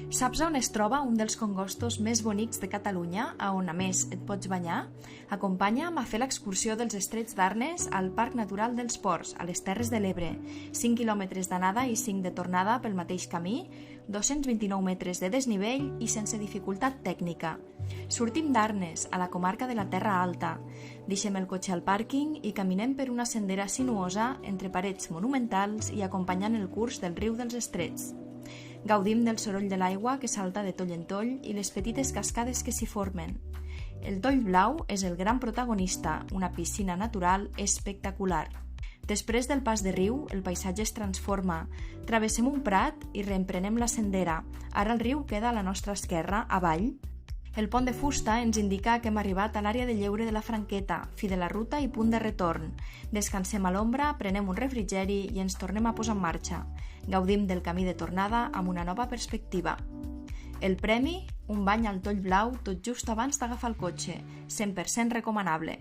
Saps on es troba un dels congostos més bonics de Catalunya, on a més et pots banyar? Acompanya'm a fer l'excursió dels Estrets d'Arnes al Parc Natural dels Ports, a les Terres de l'Ebre. 5 quilòmetres d'anada i 5 de tornada pel mateix camí, 229 metres de desnivell i sense dificultat tècnica. Sortim d'Arnes, a la comarca de la Terra Alta. Deixem el cotxe al pàrquing i caminem per una sendera sinuosa entre parets monumentals i acompanyant el curs del riu dels Estrets. Gaudim del soroll de l'aigua que salta de toll en toll i les petites cascades que s'hi formen. El Toll Blau és el gran protagonista, una piscina natural espectacular. Després del pas de riu, el paisatge es transforma. Travessem un prat i reemprenem la sendera. Ara el riu queda a la nostra esquerra, avall. El pont de fusta ens indica que hem arribat a l'àrea de lleure de la Franqueta, fi de la ruta i punt de retorn. Descansem a l'ombra, prenem un refrigeri i ens tornem a posar en marxa. Gaudim del camí de tornada amb una nova perspectiva. El premi? Un bany al Toll Blau tot just abans d'agafar el cotxe, 100% recomanable.